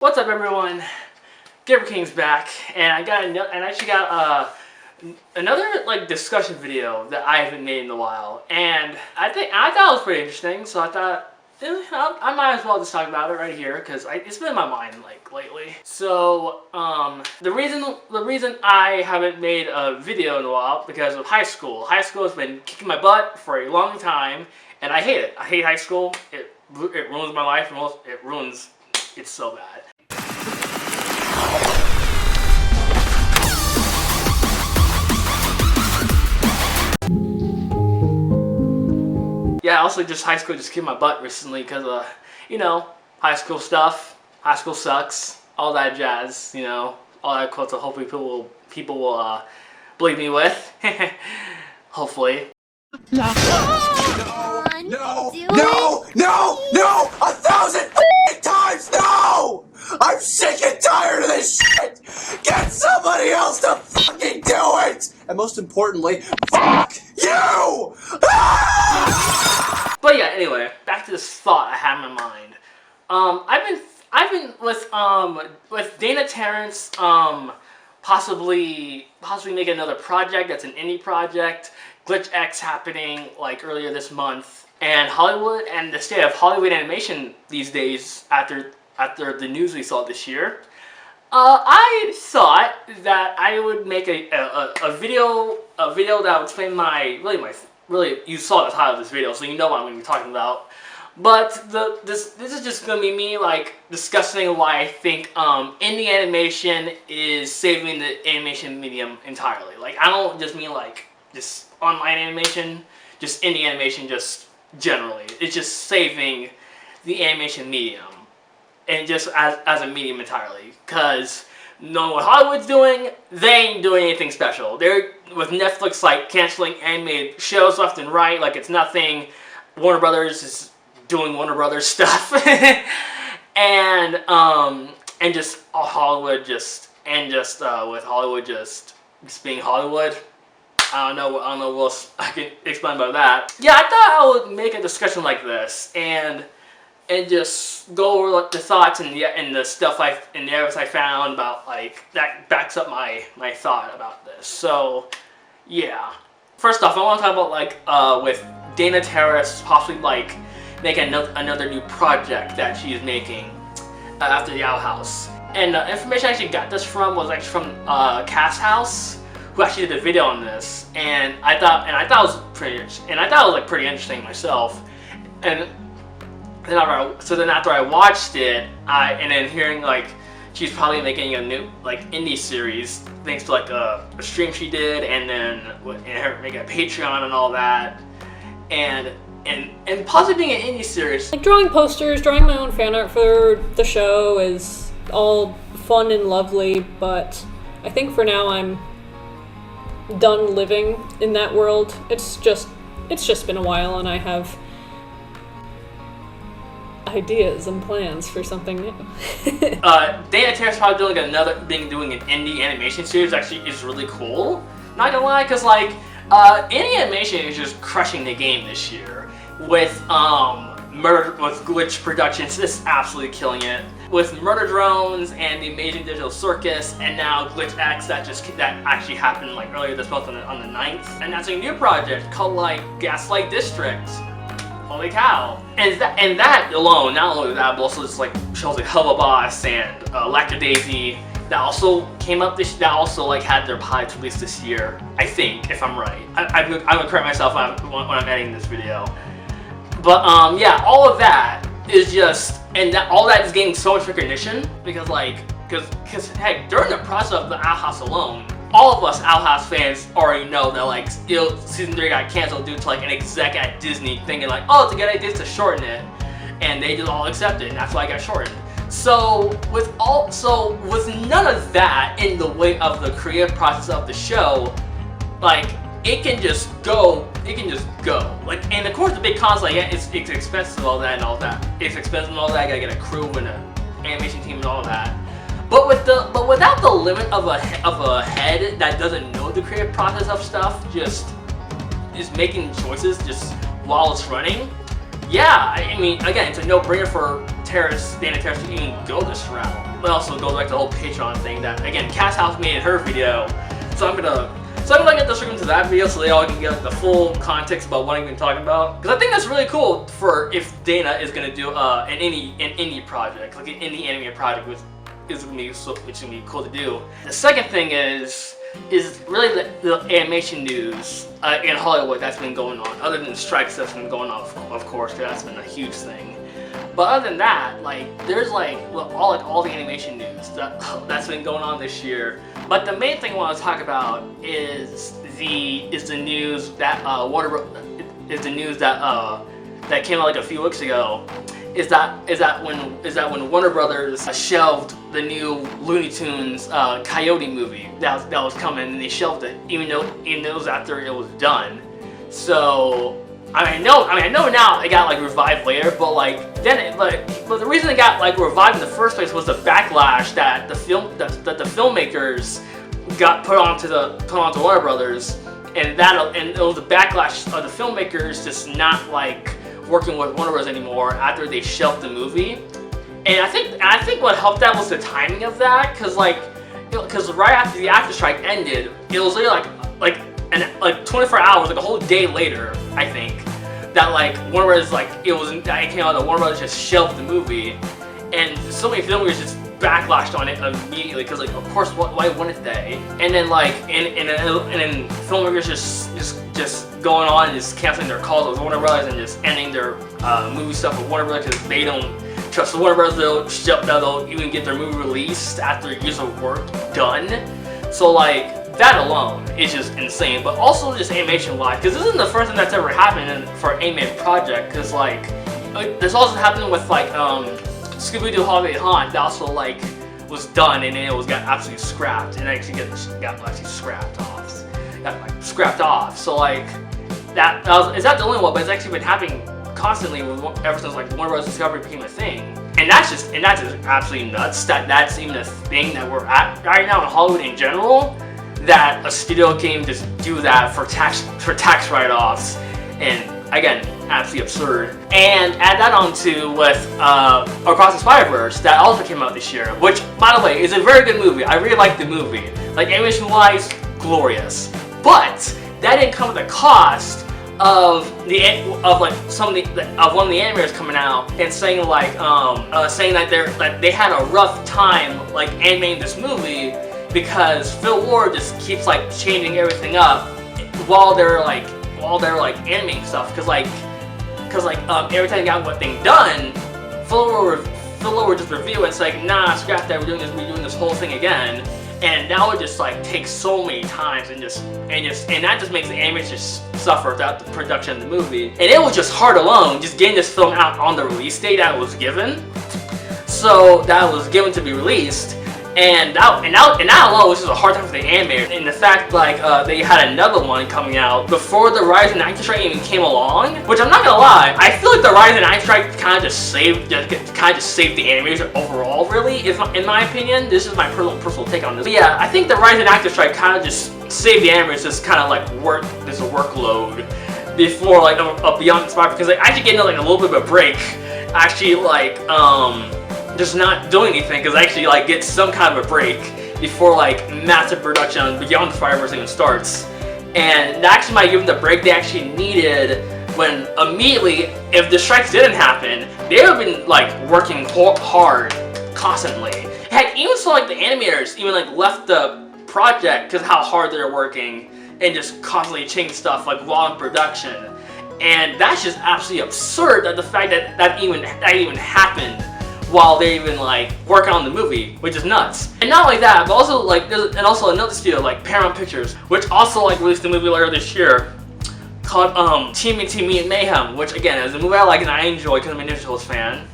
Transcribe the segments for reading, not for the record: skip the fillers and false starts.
What's up, everyone? GamerKing's back, and I actually got another discussion video that I haven't made in a while, and I thought it was pretty interesting. So I thought I might as well just talk about it right here because it's been in my mind lately. So the reason I haven't made a video in a while because of high school. High school has been kicking my butt for a long time, and I hate it. I hate high school. It ruins my life. It's so bad. Yeah, also just high school just kicked my butt recently because of, high school stuff. High school sucks. All that jazz, all that quotes that hopefully people will believe me with. Hopefully. No! 1,000 times no! I'm sick and tired of this shit! Get somebody else to fucking do it! And most importantly, fuck you! But yeah, anyway, back to this thought I had in my mind. I've been with Dana Terrence possibly making another project that's an indie project. Glitch X happening earlier this month, and Hollywood and the state of Hollywood animation these days after the news we saw this year. I thought that I would make a video that would explain really you saw the title of this video, so you know what I'm going to be talking about. But this is just going to be me discussing why I think indie animation is saving the animation medium entirely. I don't just mean just online animation, just indie animation, just generally. It's just saving the animation medium, and just as a medium entirely. Because knowing what Hollywood's doing, they ain't doing anything special. They're with Netflix canceling animated shows left and right like it's nothing. Warner Brothers is doing Warner Brothers stuff, and just Hollywood with Hollywood just being Hollywood. I don't know what else I can explain about that. Yeah, I thought I would make a discussion like this and just go over the thoughts and the stuff and the evidence I found about that backs up my thought about this. So yeah, first off, I want to talk about with Dana Terrace possibly making another new project that she's making after the Owl House. And the information I actually got this from was actually from Cast House, who actually did a video on this, and I thought it was pretty interesting myself. And then after I watched it, and then hearing she's probably making a new indie series thanks to a stream she did, and then her making a Patreon and all that, and possibly being an indie series. Drawing posters, drawing my own fan art for the show is all fun and lovely, but I think for now I'm done living in that world. It's just been a while, and I have ideas and plans for something new. Dana Terrace probably doing an indie animation series actually is really cool. Not gonna lie, because indie animation is just crushing the game this year with Glitch Productions. It's absolutely killing it. With Murder Drones and the Amazing Digital Circus, and now Glitch X that actually happened earlier this month on the 9th, and that's a new project called Gaslight District. Holy cow! And that alone, not only that, but also just shows Hubba Boss and Lacta Daisy that also came up that also had their pilots released this year. I think, if I'm right. I'm gonna correct myself when I'm editing this video. But yeah, all of that is just, all that is getting so much recognition because heck, during the process of the Owl House alone, all of us Owl House fans already know that season 3 got canceled due to an exec at Disney thinking oh, it's a good idea to shorten it, and they just all accepted, and that's why it got shortened. So with none of that in the way of the creative process of the show, it can just go. And of course the big cons it's expensive and all that. It's expensive and all that. I gotta get a crew and an animation team and all that. But without the limit of a head that doesn't know the creative process of stuff, just making choices just while it's running. Yeah, I mean, again, it's a no-brainer for Dana Terrace to even go this route. also goes back to the whole Patreon thing that, again, Cass House made her video, so I'm gonna get the stream to that video so they all can get like, the full context about what I'm even talking about. Because I think that's really cool for if Dana is gonna do an indie project, like an indie anime project, which is gonna be cool to do. The second thing is really the animation news in Hollywood that's been going on, other than the strikes that's been going on, of course, because that's been a huge thing. But other than that, like there's like all the animation news that's been going on this year. But the main thing I want to talk about is the news that that came out like a few weeks ago. Is that when Warner Brothers shelved the new Looney Tunes Coyote movie that was coming, and they shelved it even though it was after it was done. So I know now it got like revived later, but like but the reason it got like revived in the first place was the backlash that the filmmakers got put onto Warner Brothers, and it was the backlash of the filmmakers just not like working with Warner Bros. Anymore after they shelved the movie. And I think what helped that was the timing of that, because right after the actor strike ended, it was really like 24 hours, like a whole day later, I think, that like Warner Bros. Like it came out that Warner Bros. Just shelved the movie, and so many filmmakers just backlashed on it immediately, because like of course why wouldn't they? And then like and then filmmakers just going on and just canceling their calls with Warner Bros. And just ending their movie stuff with Warner Bros. Because they don't trust Warner Bros. They'll even get their movie released after years of work done. So like that alone is just insane. But also just animation wise, because this isn't the first time that's ever happened for an animated project. Because like this also happened with like Scooby-Doo Holiday Haunt, that also like was done and then it got absolutely scrapped, and actually got scrapped off. So like is that the only one? But it's actually been happening constantly ever since like Warner Bros. Discovery became a thing, and that's just absolutely nuts. That's even a thing that we're at right now in Hollywood in general. That a studio can just do that for tax write-offs, and again, absolutely absurd. And add that on to with Across the Spider-Verse that also came out this year, which, by the way, is a very good movie. I really like the movie. Like animation-wise, glorious. But that didn't come at the cost of one of the animators coming out and saying like saying that they had a rough time like animating this movie because Phil Lord just keeps like changing everything up while they're animating stuff, because every time they got one thing done, Phil Lord would just review it and say like, nah, scrap that, we're doing this whole thing again. And that would just like take so many times and that just makes the animators just suffer throughout the production of the movie. And it was just hard alone just getting this film out on the release date that it was given. So that was given to be released. And that alone was just a hard time for the animator. And the fact like they had another one coming out before the Rise and Actor Strike even came along, which I'm not gonna lie, I feel like the Rise and Actor Strike kind of just saved the animators overall. Really, in my opinion, this is my personal take on this. But yeah, I think the Rise and Actor Strike kind of just saved the animators just kind of like this workload before like Beyond Inspired, because like actually getting like a little bit of a break, actually like just not doing anything, because I actually like get some kind of a break before like massive production on Beyond the Spider-Verse even starts, and that actually might give them the break they actually needed. When immediately, if the strikes didn't happen, they would have been like working hard constantly. Heck, even so like the animators even like left the project because how hard they're working and just constantly change stuff like while in production, and that's just absolutely absurd that the fact that even happened while they even like working on the movie, which is nuts. And not only that, but also like also another studio like Paramount Pictures, which also like released a movie later this year called TMNT Mutant Mayhem, which again is a movie I like and I enjoy because I'm a Ninja Turtles fan.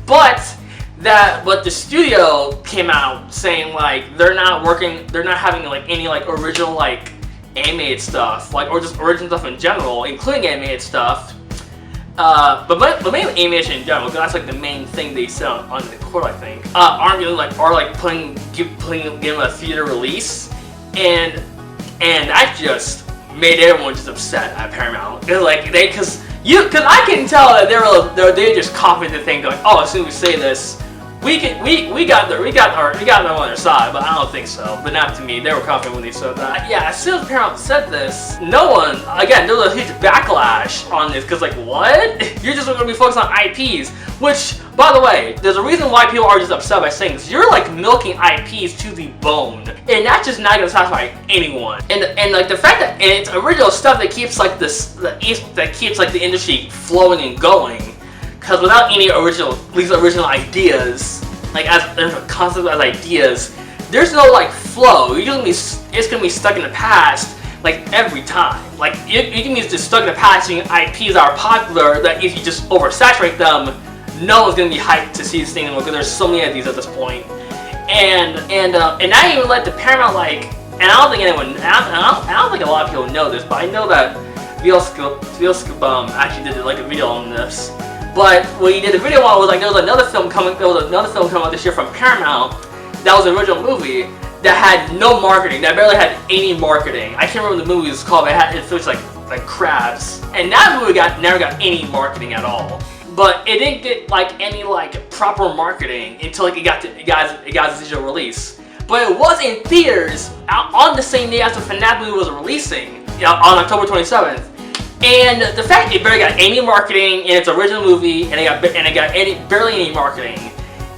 But the studio came out saying like they're not having like any like original like animated stuff, like or just original stuff in general, including animated stuff. But mainly animation in general, because that's like the main thing they said on the court, I think. Putting them a theater release, and that just made everyone just upset at Paramount. Because I can tell that they just copied the thing, going, oh, as soon as we say this, we got them on their side, but I don't think so. But not to me. They were confident when they said that. Yeah, as soon as Paramount said this, no one, again, there was a huge backlash on this because like, what? You're just going to be focused on IPs, which, by the way, there's a reason why people are just upset by saying this. You're like milking IPs to the bone, and that's just not going to satisfy anyone. And like the fact that it's original stuff that keeps like that keeps like the industry flowing and going. Because without any these original ideas, like as concepts as ideas, there's no like flow. It's gonna be stuck in the past, like every time. Like you can be just stuck in the past using IPs that are popular. That if you just oversaturate them, no one's gonna be hyped to see this thing because there's so many of these at this point. And not even let the Paramount like. And I don't think anyone. I don't think a lot of people know this, but I know that VLScoop actually did like a video on this. But what he did a video on was like there was another film coming out this year from Paramount that was an original movie that had no marketing, that barely had any marketing. I can't remember what the movie was called, but it was like crabs. And that movie never got any marketing at all. But it didn't get like any like proper marketing until like it got its digital release. But it was in theaters on the same day as the FNAF movie was releasing, on October 27th. And the fact it barely got any marketing in its original movie, and it got barely any marketing,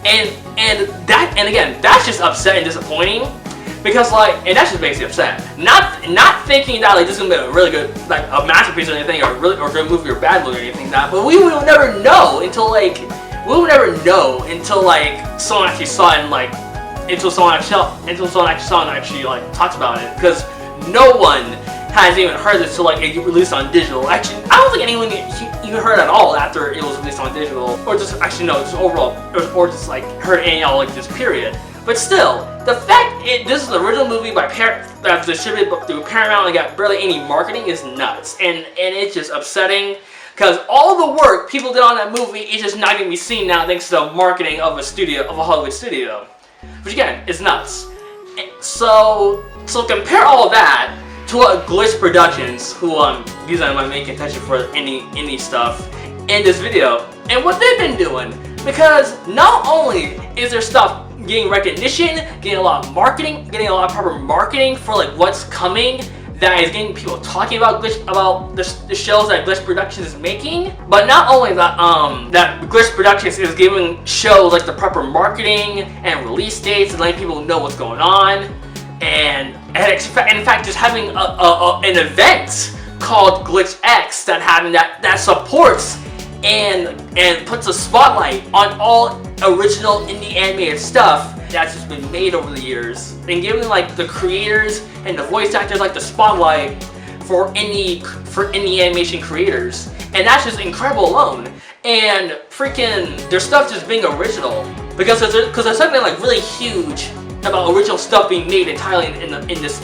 and again, that's just upsetting, disappointing, because like, and that's just basically upset. Not thinking that like this is gonna be a really good, like a masterpiece or anything, or good movie or bad movie or anything like that. But we will never know until someone actually saw it and like until someone actually saw it and actually like talks about it, because no one hasn't even heard this till like it released on digital. Actually, I don't think anyone even heard at all after it was released on digital, or just actually no, just overall, or just like heard any all like this period. But still, the fact this is an original movie by that's distributed through Paramount and got barely any marketing is nuts, and it's just upsetting because all the work people did on that movie is just not gonna be seen now thanks to the marketing of a Hollywood studio, which again is nuts. So compare all of that to what Glitch Productions, who these are my main contention for any stuff in this video, and what they've been doing. Because not only is their stuff getting recognition, getting a lot of marketing, getting a lot of proper marketing for like what's coming, that is getting people talking about the shows that Glitch Productions is making. But not only that, that Glitch Productions is giving shows like the proper marketing and release dates and letting people know what's going on. And in fact, just having an event called Glitch X that supports and puts a spotlight on all original indie animated stuff that's just been made over the years, and giving like the creators and the voice actors like the spotlight for indie animation creators, and that's just incredible alone. And freaking their stuff just being original, because there's something like really huge about original stuff being made entirely in this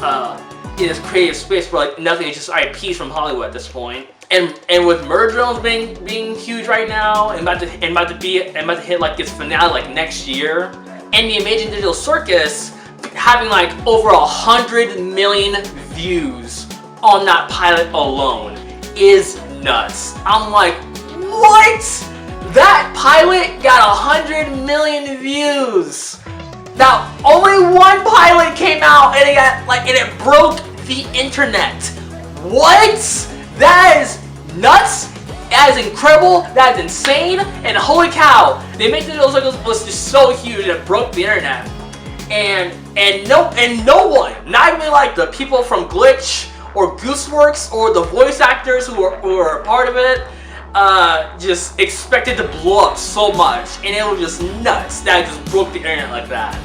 creative space where like nothing is just IPs from Hollywood at this point. And with Murder Drones being huge right now and about to hit like its finale like next year, and the Amazing Digital Circus having like over 100 million views on that pilot alone is nuts. I'm like, what? That pilot got 100 million views. Now, only one pilot came out and it broke the internet. What? That is nuts. That is incredible. That is insane. And holy cow, the Amazing Digital Circus was just so huge that it broke the internet. And no one, not even like the people from Glitch or Gooseworks or the voice actors who were a part of it, just expected to blow up so much, and it was just nuts that it just broke the internet like that.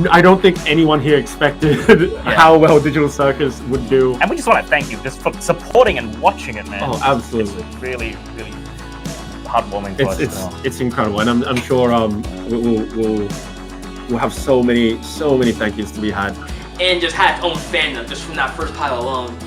I don't think anyone here expected how well Digital Circus would do. And we just want to thank you just for supporting and watching it, man. Oh, absolutely. It's really, really heartwarming for us. It's incredible, and I'm sure we'll have so many thank yous to be had. And just had its own fandom just from that first pilot alone.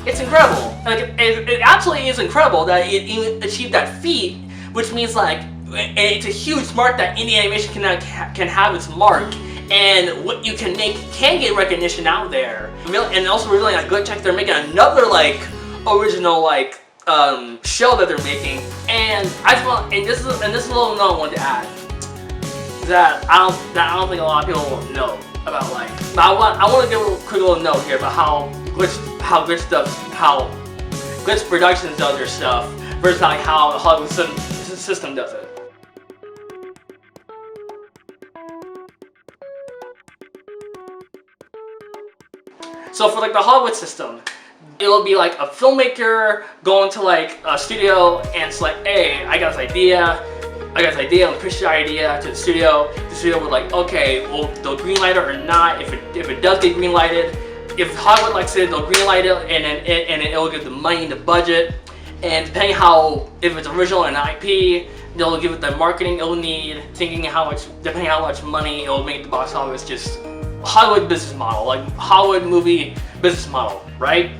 It's incredible. Like it absolutely is incredible that it even achieved that feat, which means like it's a huge mark that indie animation can have its mark. And what you can make can get recognition out there. And also revealing like Glitch X, they're making another like original like show that they're making. And I just want, and this is a little known one to add. that I don't think a lot of people know about. Like, but I want to give a quick little note here about how Glitch Productions does their stuff versus like how the Hollywood system does it. So for like the Hollywood system, it'll be like a filmmaker going to like a studio and it's like, hey, I got this idea, and push the idea to the studio. The studio would like, okay, well, they'll greenlight it or not. If it does get greenlighted, if Hollywood likes it, they'll greenlight it, and then it'll give the money and the budget. And depending if it's original and IP, they'll give it the marketing it'll need, depending how much money it'll make the box office. Just Hollywood business model, like Hollywood movie business model, right?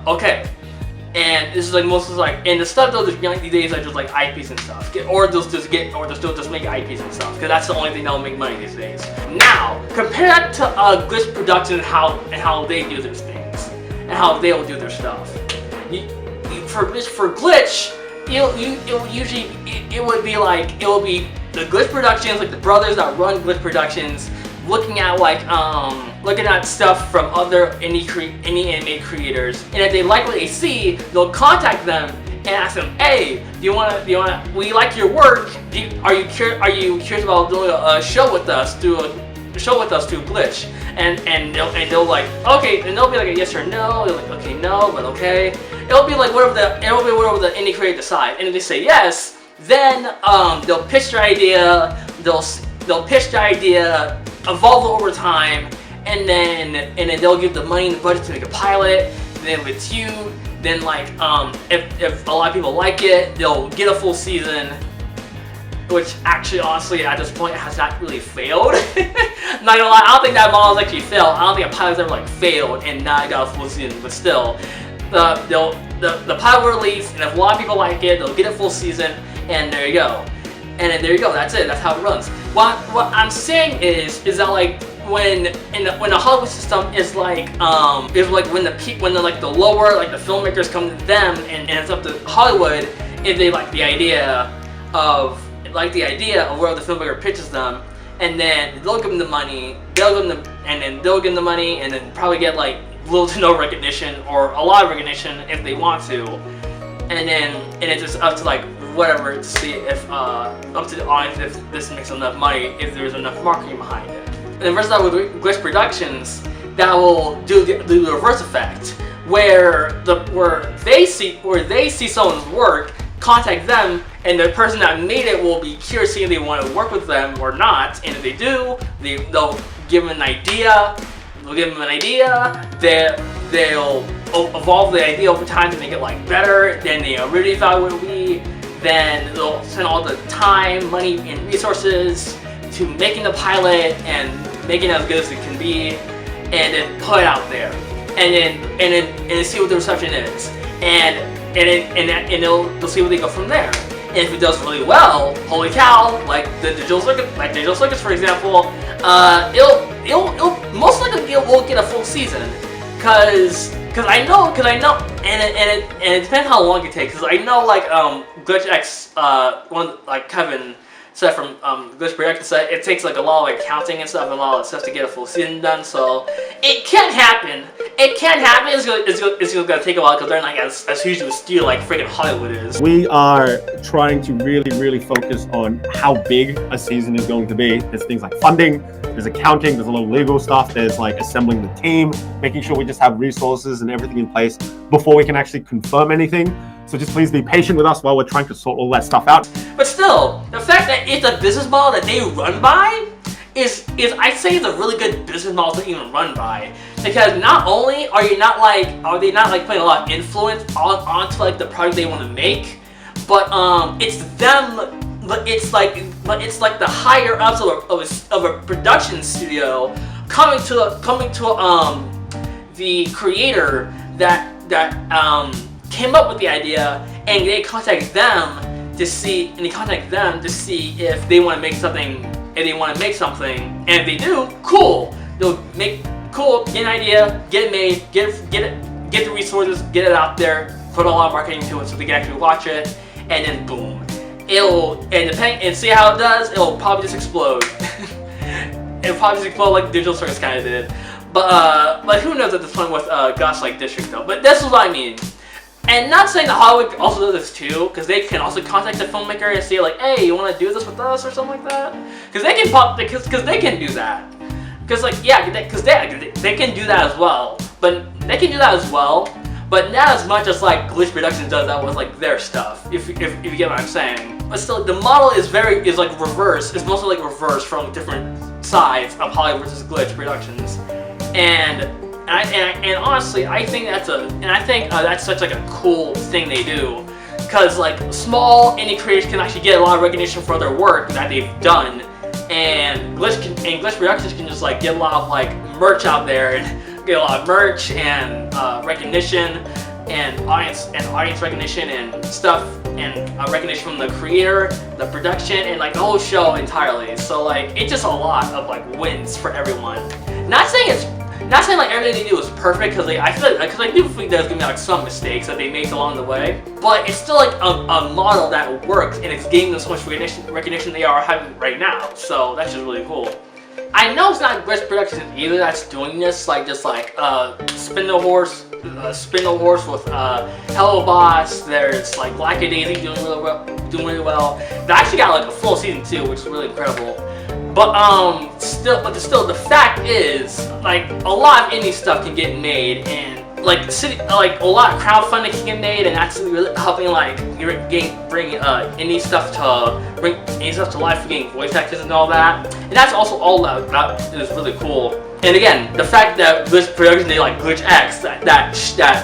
Okay. And this is like mostly like, and the stuff they'll just like these days are just like IPs and stuff, or they'll just make IPs and stuff, because that's the only thing that'll make money these days. Now, compare that to Glitch Productions and how they do their things, and how they will do their stuff. For Glitch, it would be the Glitch Productions, like the brothers that run Glitch Productions, looking at stuff from other indie anime creators, and if they like what they see, they'll contact them and ask them, hey, we like your work. Are you curious about doing a show with us through Glitch? And they'll like, okay, and they'll be like a yes or no. They're like, okay, no, but okay. It'll be whatever the indie creator decide. And if they say yes, then they'll pitch their idea. They'll pitch the idea, evolve it over time, and then they'll give the money and the budget to make a pilot. Then if it's then like if a lot of people like it, they'll get a full season, which actually honestly at this point has not really failed. Not gonna lie, I don't think that model has actually failed. I don't think a pilot's ever like failed and not got a full season, but still, the pilot will release, and if a lot of people like it, they'll get a full season, and there you go. And then there you go, that's it, that's how it runs. What I'm saying is that like when the Hollywood system is like when the lower, like the filmmakers come to them, and it's up to Hollywood if they like the idea of where the filmmaker pitches them, and then they'll give them the money, they'll give them the money, and then probably get like little to no recognition or a lot of recognition if they want to, and it's just up to like whatever to see if up to the audience if this makes enough money, if there's enough marketing behind it. And then versus that with Glitch Productions, that will do the reverse effect, where they see someone's work, contact them, and the person that made it will be curious if they want to work with them or not. And if they do, they'll give them an idea. They'll evolve the idea over time to make it like better than they originally thought it would be. Then they'll spend all the time, money, and resources to making the pilot and making it as good as it can be, and then put it out there, and then see what the reception is, and they'll see where they go from there. And if it does really well, holy cow! Like the Digital Circus, for example, it'll most likely will get a full season, cause I know, and it depends how long it takes. Cause I know like Glitch X, like Kevin said from Glitch Productions said, it takes like a lot of like counting and stuff and a lot of stuff to get a full season done. So it can happen. It can happen. It's gonna take a while because they're not as huge of a studio like freaking Hollywood is. We are trying to really focus on how big a season is going to be. There's things like funding, there's accounting, there's a lot of legal stuff, there's like assembling the team, making sure we just have resources and everything in place before we can actually confirm anything. So just please be patient with us while we're trying to sort all that stuff out. But still, the fact that it's a business model that they run by is I'd say it's a really good business model to even run by. Because not only are they not like putting a lot of influence onto like the product they want to make, but it's them. But it's like the higher ups of a production studio coming to the creator that came up with the idea, and they contact them to see if they want to make something, and if they do, cool. They'll get an idea, get it made, get the resources, get it out there, put a lot of marketing to it so they can actually watch it, and then boom. and see how it does, it'll probably just explode. It'll probably just explode like Digital Circus kind of did. But who knows at this point with Ghostlight District though. But this is what I mean. And not saying that Hollywood can also do this too, because they can also contact the filmmaker and say like, hey, you want to do this with us or something like that? Because they can do that. Because like, yeah, because they can do that as well. But they can do that as well. But not as much as like Glitch Productions does that with like their stuff. If you get what I'm saying. But still, the model is like reverse. It's mostly like reverse from different sides of Hollywood versus Glitch Productions. And honestly, I think that's such like a cool thing they do, because like small indie creators can actually get a lot of recognition for their work that they've done, and Glitch Productions can just like get a lot of like merch out there and get a lot of merch and recognition and audience recognition and stuff and recognition from the creator, the production, and like the whole show entirely. So like it's just a lot of like wins for everyone. Not saying like everything they do is perfect, because I do think there's gonna be like some mistakes that they make along the way, but it's still like a model that works, and it's gaining so much recognition they are having right now. So that's just really cool. I know it's not Glitch Productions either that's doing this, like just like Spin the Horse with Hello Boss. There's like Black and Daisy doing really well. They actually got like a full season 2, which is really incredible. But still, the fact is, like a lot of indie stuff can get made, and like a lot of crowdfunding can get made, and that's really helping like bring indie stuff to life, for getting voice actors and all that. And that's also all that is really cool. And again, the fact that Glitch Productions, they like Glitch X, that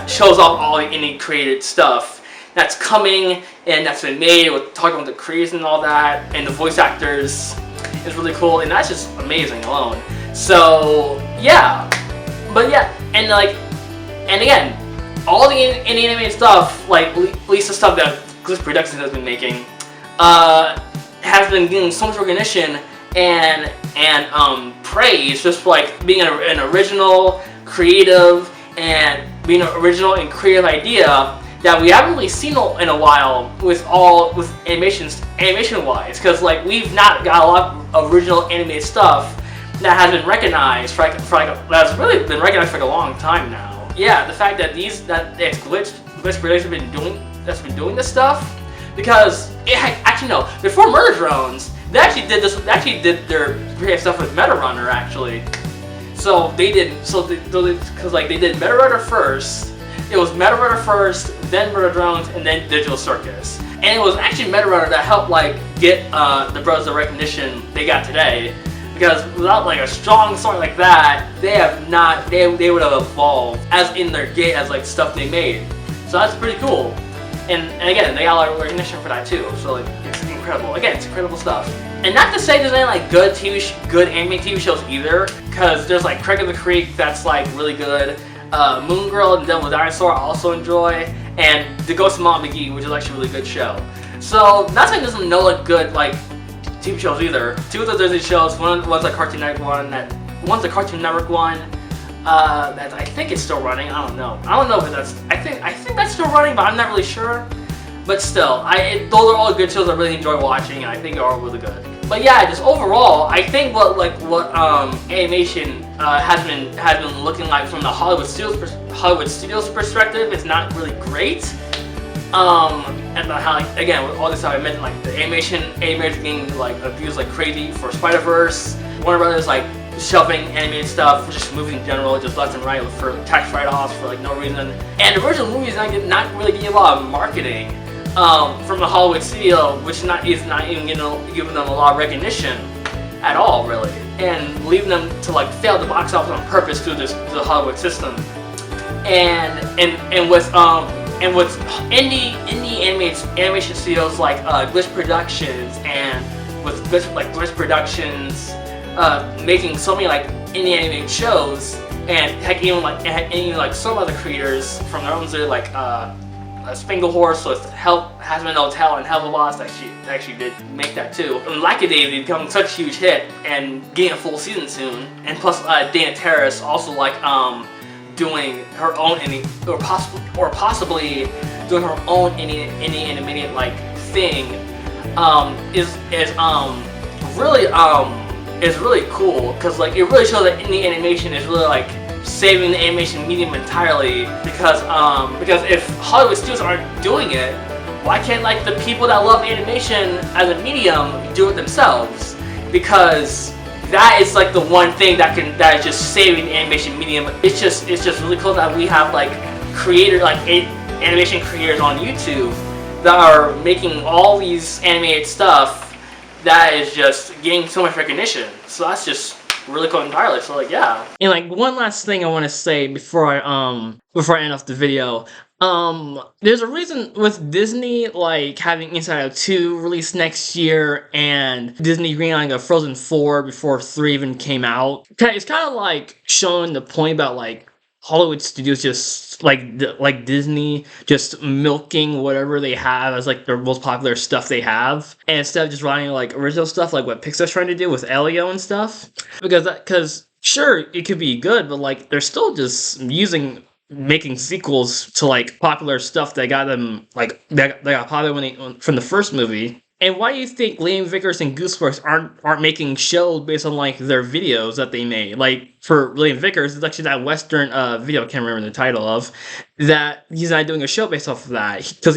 shows off all the indie created stuff that's coming and that's been made with talking with the creators and all that, and the voice actors. Is really cool, and that's just amazing alone. So yeah, but yeah, and again, all the indie animated stuff, like at least the stuff that Glitch Productions has been making, has been getting so much recognition and praise, just for like being an original, creative, and being an original and creative idea that we haven't really seen in a while with animation wise, because like we've not got a lot of original animated stuff that has been recognized that's really been recognized for like a long time now. Yeah, the fact that Glitch Productions have been doing this stuff, because before Murder Drones, they actually did their creative stuff with Meta Runner actually. So they did because like they did Meta Runner first. It was Meta Runner first, then Murder Drones, and then Digital Circus. And it was actually Meta Runner that helped like get the brothers the recognition they got today. Because without like a strong story like that, they would have evolved as like stuff they made. So that's pretty cool. And again, they got a lot of recognition for that too. So like it's incredible. Again, it's incredible stuff. And not to say there's any like good anime TV shows either, because there's like Craig of the Creek that's like really good. Moon Girl and Devil Dinosaur I also enjoy, and The Ghost of Mom McGee, which is actually a really good show. So not saying there's no like good like TV shows either. Two of the Disney shows, one's a Cartoon Network one, one's a Cartoon Network one that I think it's still running. I don't know if that's I think that's still running, but I'm not really sure. But still, those are all good shows I really enjoy watching, and I think they are really good. But yeah, just overall, I think what animation has been looking like from the Hollywood Studios perspective is not really great. And how like again with all this stuff I mentioned, like the animators getting like abused like crazy for Spider-Verse, Warner Brothers like shelving animated stuff, just movies in general, just left and right for tax write-offs for like no reason, and original movies not really getting a lot of marketing. From the Hollywood studio, which is not even giving them a lot of recognition at all, really, and leaving them to like fail at the box office on purpose through the Hollywood system. And with indie animation studios like Glitch Productions, and with Glitch Productions making so many like indie animated shows, and heck even like some other creators from their own studio like Spanglehorse with Hazbin Hotel and Hello Boss actually did make that too. And Lackadaisy becoming such a huge hit and getting a full season soon. And plus Dana Terrace also like doing her own indie or possibly doing her own indie animated like thing is really cool, because like it really shows that indie animation is really like saving the animation medium entirely, because if Hollywood studios aren't doing it, why can't like the people that love animation as a medium do it themselves? Because that is like the one thing that is just saving the animation medium. It's just really cool that we have like animation creators on YouTube that are making all these animated stuff that is just getting so much recognition. So that's just really cool entirely. So like, yeah. And like one last thing I want to say before I end off the video. There's a reason with Disney like having Inside Out 2 released next year, and Disney greenlighting a Frozen 4 before 3 even came out. It's kind of like showing the point about like Hollywood studios just like Disney just milking whatever they have as like their most popular stuff they have, and instead of just writing like original stuff like what Pixar's trying to do with Elio and stuff, because sure it could be good, but like they're still just making sequels to like popular stuff that got them like that got popular from the first movie. And why do you think Liam Vickers and Gooseworks aren't making shows based on like their videos that they made? Like for Liam Vickers, it's actually that Western video I can't remember the title of, that he's not doing a show based off of that because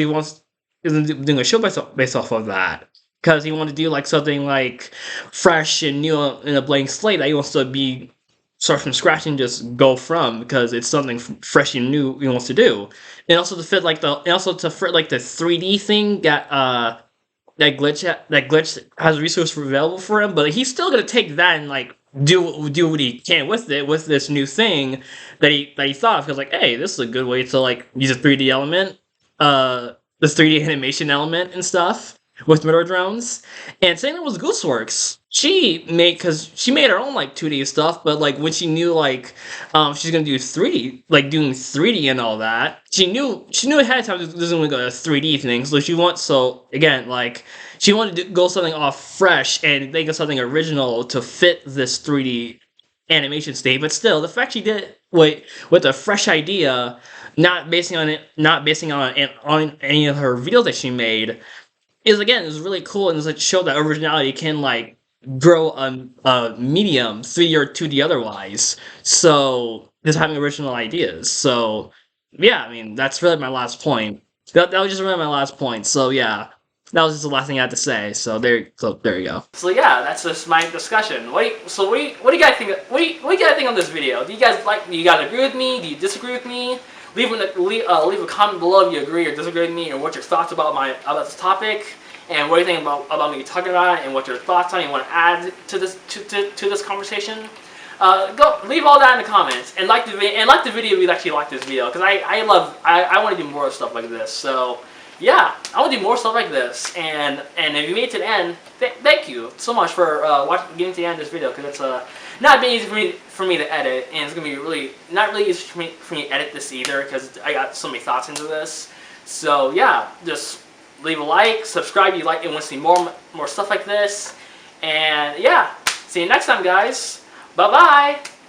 isn't doing a show based off of that because he wanted to do like something like fresh and new in a blank slate that he wants to start from scratch and just go from, because it's something fresh and new he wants to do, and also to fit like the 3D thing that Glitch has resources available for him, but he's still gonna take that and like do what he can with it, with this new thing that he thought of. Because like, hey, this is a good way to like use a 3D element, this 3D animation element and stuff with Murder Drones. And same thing with Gooseworks. She made her own like 2D stuff, but like when she knew like she's gonna do 3D, like doing 3D and all that, she knew ahead of time this was gonna go to 3D thing. So she wanted to go something off fresh and think of something original to fit this 3D animation state. But still, the fact she did it with a fresh idea, not basing on any of her videos that she made, is really cool, and it's like show that originality can like grow a medium 3D or 2D otherwise. So just having original ideas. So yeah, I mean that's really my last point. That was just really my last point. So yeah, that was just the last thing I had to say. So there you go. So yeah, that's just my discussion. What do you guys think? What do you guys think on this video? Do you guys agree with me? Do you disagree with me? Leave a comment below if you agree or disagree with me, or what your thoughts about this topic, and what do you think about me talking about it, and what your thoughts on it you want to add to this conversation. Leave all that in the comments, and like the video if you actually like this video, because I want to do more stuff like this. So yeah, I want to do more stuff like this, and if you made it to the end, thank you so much for getting to the end of this video, because it's not been easy for me to edit, and it's gonna be not really easy for me to edit this either, because I got so many thoughts into this. So yeah, just leave a like, subscribe if you like and want to see more stuff like this, and yeah, see you next time, guys. Bye bye.